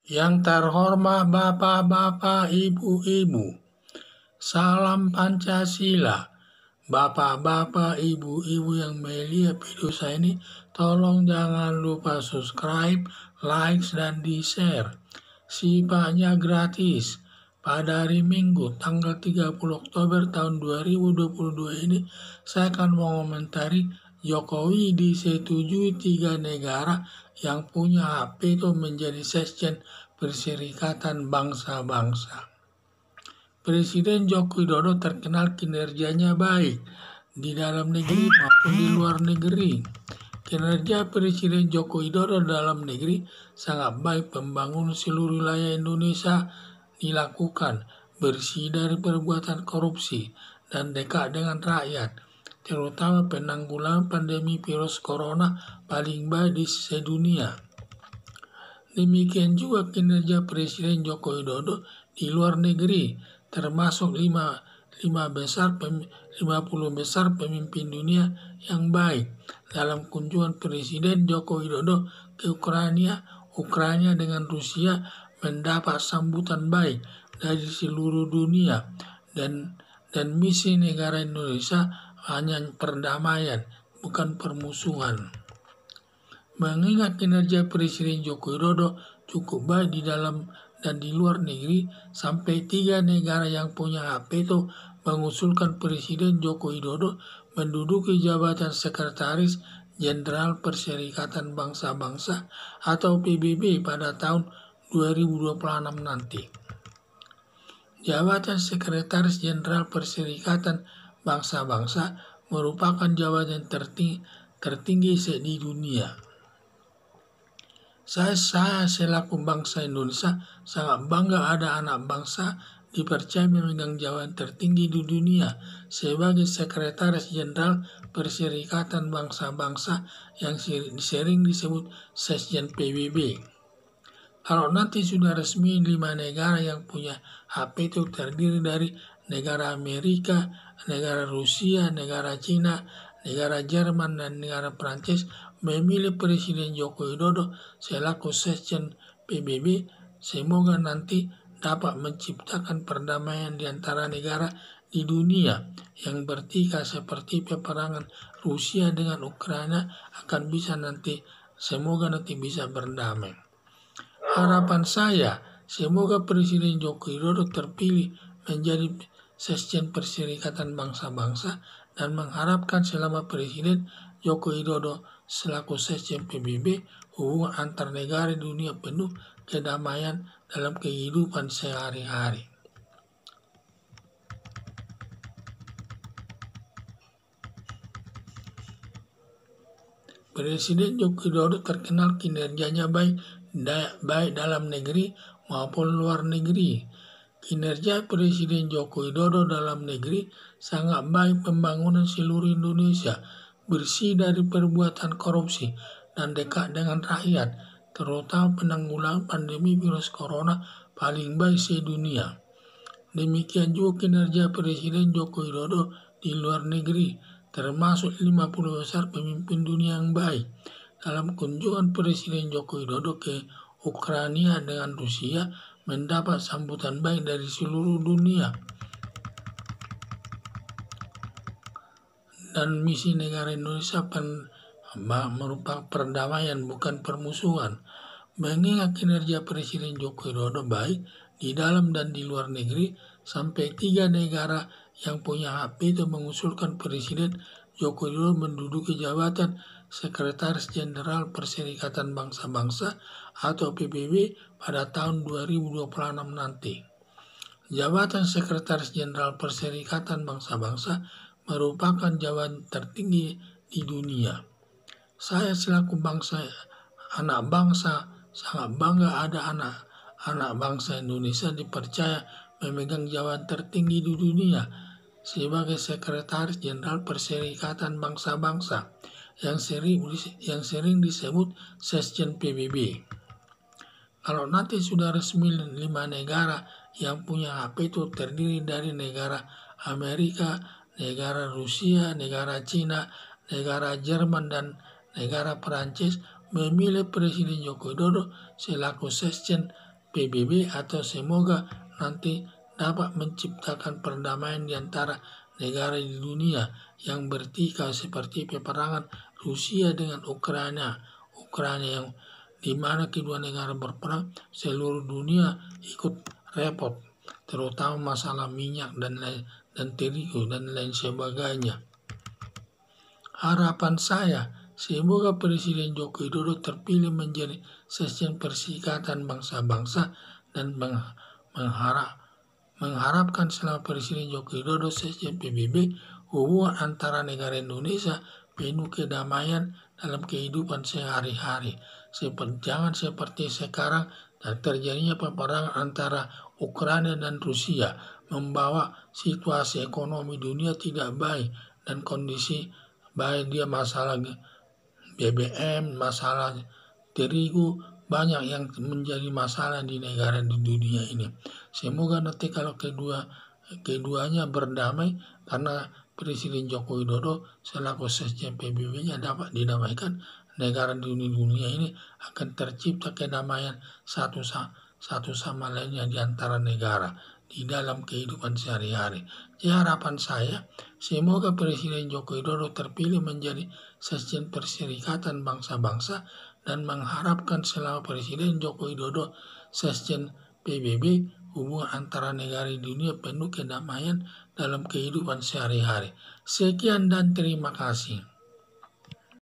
Yang terhormat Bapak-Bapak, Ibu-Ibu, salam Pancasila. Bapak-bapak, ibu-ibu yang melihat video saya ini, tolong jangan lupa subscribe, like, dan di-share. Sifatnya gratis. Pada hari Minggu, tanggal 30 Oktober tahun 2022 ini, saya akan mengomentari Jokowi disetujui 3 negara yang punya hak veto menjadi sekjen Perserikatan Bangsa-Bangsa. Presiden Joko Widodo terkenal kinerjanya baik di dalam negeri maupun di luar negeri. Kinerja Presiden Joko Widodo dalam negeri sangat baik, pembangunan seluruh wilayah Indonesia dilakukan, bersih dari perbuatan korupsi, dan dekat dengan rakyat, terutama penanggulangan pandemi virus corona paling baik di sedunia. Demikian juga kinerja Presiden Joko Widodo di luar negeri, termasuk 50 besar pemimpin dunia yang baik. Dalam kunjungan Presiden Joko Widodo ke Ukraina dengan Rusia mendapat sambutan baik dari seluruh dunia, dan misi negara Indonesia hanya perdamaian, bukan permusuhan. Mengingat kinerja Presiden Joko Widodo cukup baik di dalam dan di luar negeri, sampai 3 negara yang punya hak veto mengusulkan Presiden Joko Widodo menduduki jabatan Sekretaris Jenderal Perserikatan Bangsa-Bangsa atau PBB pada tahun 2026 nanti. Jabatan Sekretaris Jenderal Perserikatan Bangsa-Bangsa merupakan jabatan tertinggi di dunia. Saya selaku bangsa Indonesia sangat bangga ada anak bangsa dipercaya memegang jabatan tertinggi di dunia sebagai Sekretaris Jenderal Perserikatan Bangsa-Bangsa yang sering disebut Sekjen PBB. Kalau nanti sudah resmi 5 negara yang punya hak veto terdiri dari negara Amerika, negara Rusia, negara Cina, negara Jerman, dan negara Prancis memilih Presiden Joko Widodo selaku Sekjen PBB, semoga nanti dapat menciptakan perdamaian di antara negara di dunia yang bertikai seperti peperangan Rusia dengan Ukraina semoga nanti bisa berdamai. Harapan saya, semoga Presiden Joko Widodo terpilih menjadi Sekjen Perserikatan Bangsa-Bangsa, dan mengharapkan selama Presiden Joko Widodo selaku Sekjen PBB, hubungan antar negara di dunia penuh kedamaian dalam kehidupan sehari-hari. Presiden Joko Widodo terkenal kinerjanya baik dalam negeri maupun luar negeri. Kinerja Presiden Joko Widodo dalam negeri sangat baik, pembangunan seluruh Indonesia, bersih dari perbuatan korupsi, dan dekat dengan rakyat, terutama penanggulangan pandemi virus corona paling baik sedunia. Demikian juga kinerja Presiden Joko Widodo di luar negeri, termasuk 50 besar pemimpin dunia yang baik. Dalam kunjungan Presiden Joko Widodo ke Ukraina dengan Rusia mendapat sambutan baik dari seluruh dunia. Dan misi negara Indonesia merupakan perdamaian, bukan permusuhan. Mengingat kinerja Presiden Joko Widodo baik di dalam dan di luar negeri, sampai 3 negara yang punya hak veto mengusulkan Presiden Joko Widodo menduduki jabatan Sekretaris Jenderal Perserikatan Bangsa-Bangsa atau PBB pada tahun 2026 nanti. Jabatan Sekretaris Jenderal Perserikatan Bangsa-Bangsa merupakan jabatan tertinggi di dunia. Saya selaku anak bangsa sangat bangga ada anak bangsa Indonesia dipercaya memegang jabatan tertinggi di dunia sebagai Sekretaris Jenderal Perserikatan Bangsa-Bangsa yang sering disebut Sekjen PBB. Kalau nanti sudah resmi 5 negara yang punya hak veto terdiri dari negara Amerika, negara Rusia, negara Cina, negara Jerman, dan negara Prancis memilih Presiden Joko Widodo selaku Sekjen PBB atau semoga nanti dapat menciptakan perdamaian di antara negara di dunia yang bertikai seperti peperangan Rusia dengan Ukraina yang di mana kedua negara berperang, seluruh dunia ikut repot, terutama masalah minyak dan terigu dan lain sebagainya. Harapan saya, semoga Presiden Joko Widodo terpilih menjadi Sekjen Perserikatan Bangsa-Bangsa dan mengharapkan selama Presiden Joko Widodo Sekjen PBB, hubungan antara negara Indonesia penuh kedamaian dalam kehidupan sehari-hari. Jangan seperti sekarang dan terjadinya peperangan antara Ukraina dan Rusia membawa situasi ekonomi dunia tidak baik dan kondisi baik dia masalah BBM, masalah terigu, banyak yang menjadi masalah di negara di dunia ini. Semoga nanti kalau keduanya berdamai karena Presiden Joko Widodo selaku Sekjen PBB-nya dapat didamaikan, negara di dunia ini akan tercipta kedamaian satu sama lainnya di antara negara di dalam kehidupan sehari-hari. Jadi harapan saya, semoga Presiden Joko Widodo terpilih menjadi Sekjen Perserikatan Bangsa-Bangsa dan mengharapkan selama Presiden Joko Widodo Sekjen PBB, hubungan antara negara di dunia penuh kedamaian dalam kehidupan sehari-hari. Sekian dan terima kasih.